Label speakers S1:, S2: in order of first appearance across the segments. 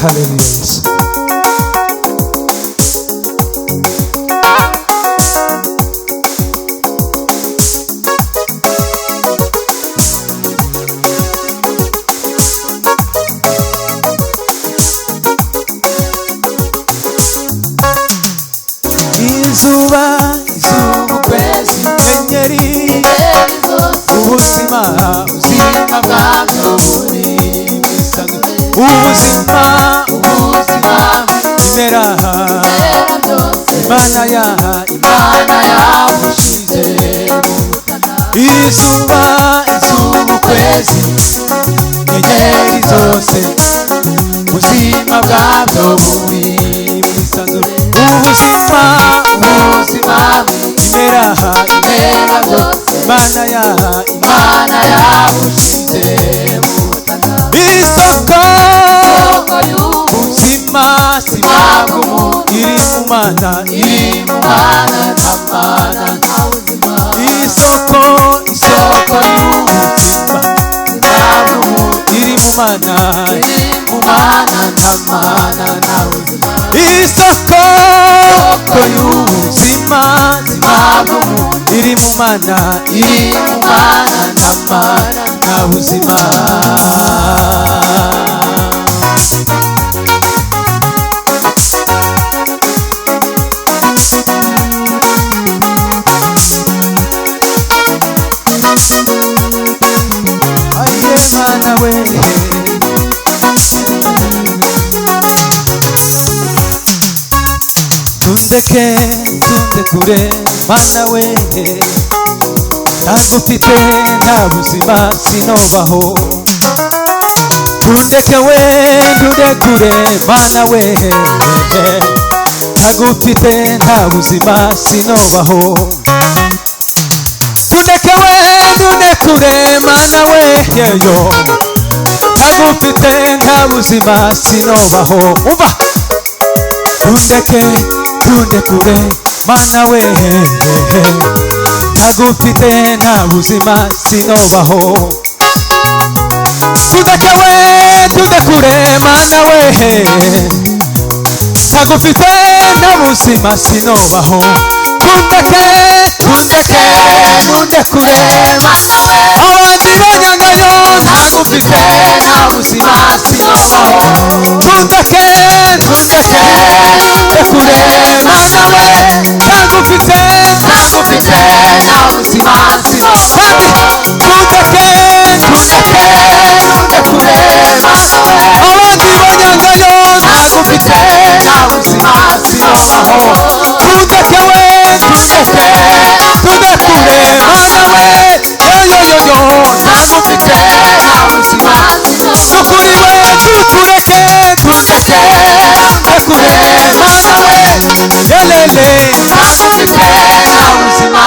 S1: Aleluia. Izuba, ukwezi, inyenyeri, ubuzima bwabyo buri mwisanzu. Ubuzima, imera, Imana yabushize. Izuba, ukwezi, inyenyeri zose, ubuzima bwabyo buri mwisanzu. Ubuzima, imera zose, Imana yabushize. Isoko y'ubuzima iri mu Mana, isoko y'ubuzima iri mu Mana, isoko y'ubuzima iri mu Mana, nta buzima. Mana we, tunde kure Mana we, ntagufite nta buzima sinobaho. Tunde kure Mana we, ntagufite nta buzima sinobaho. Tunde kure Mana we, yeyo ntagufite nta buzima sinobaho. Umva, tunde kure Mana we, ntagufite nta buzima sinobaho. Tunde kure Mana we, ntagufite nta buzima sinobaho. Tunde kure abandi banyangayo, ntagufite nta buzima sinobaho. Tunde kure Mana we, ntagufite nta buzima sinobaho. Tunde kure abandi banyangayo, ntagufite nta buzima sinobaho. Tunde kure Mana we, yoyoyoyo, ntagufite nta buzima. Nukuri we, tureke kure Mana we, yelele, ntagufite nta buzima.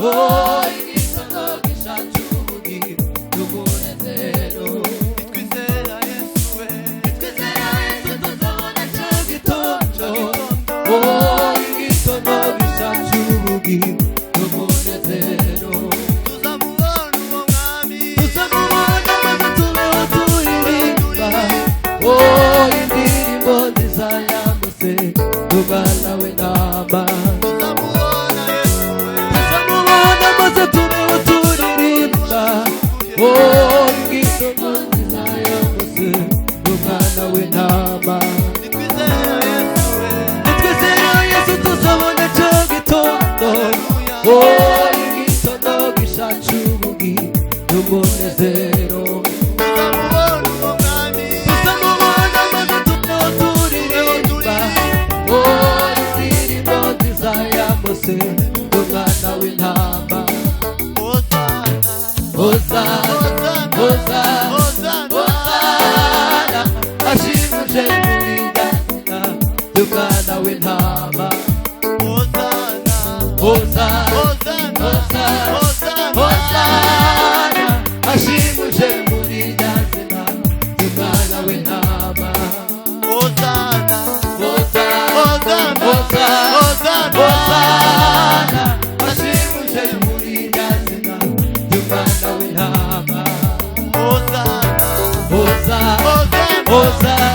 S1: Oh, igitondo gisha cy'ubugi n'umunezero. Nitwizera Yesu we, nitwizera Yesu tuzabona cyo gitondo. Oh, igitondo gisha cy'ubugi n'umunezero. Tuzamubona uwo mwami, tuzamubona maze tubeho turirimba. Oh, indirimbo nziza yambutse n'umwana w'intama. Tuzamubona Yesu we, tuzamubona maze tubeho turirimba. Oh, igitondo nziza yambutse n'umwana w'intama. Nitwizera Yesu we, nitwizera Yesu tuzabona cyo gitondo. Oh, igitondo gisha cy'ubugi n'umunezero. Tuzamubona uwo mwami, tuzamubona maze tubeho turirimba. Oh, indirimbo nziza yambutse n'umwana w'intama. Hosana, Hosana, Hosana, ashimuje muri Data y'umwana w'intama. Hosana, Hosana, Hosana, ashimuje muri Data y'umwana w'intama. Hosana, Hosana, Hosana, ashimuje muri Data y'umwana w'intama. Hosana, Hosana,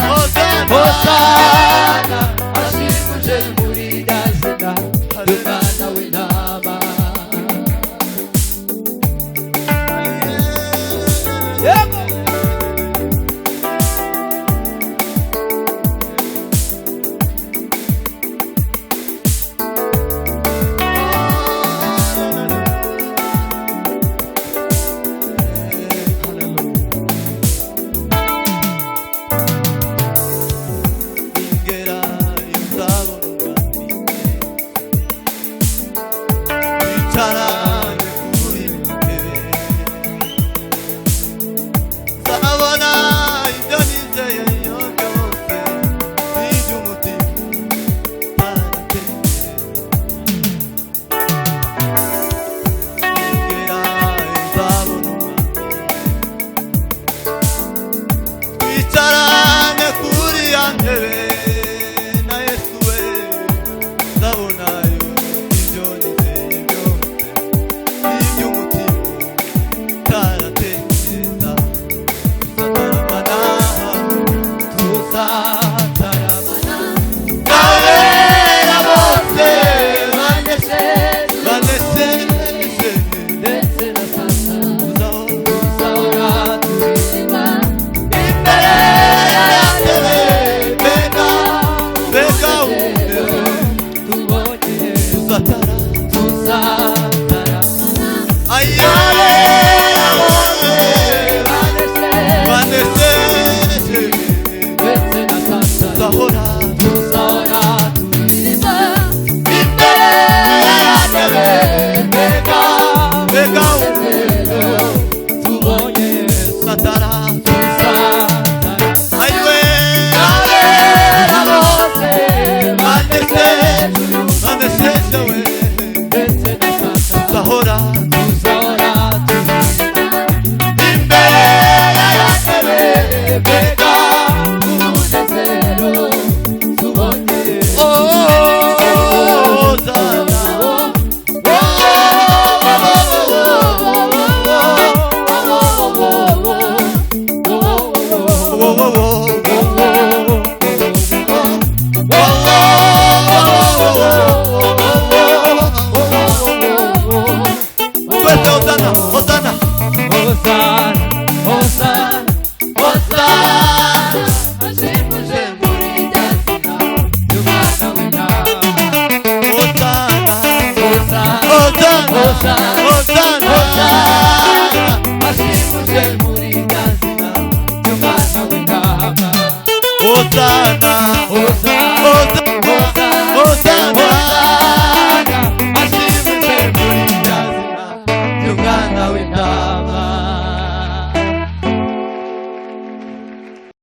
S1: Hosana, ashimuje muri Data y'umwana w'intama. Hosana, Hosana.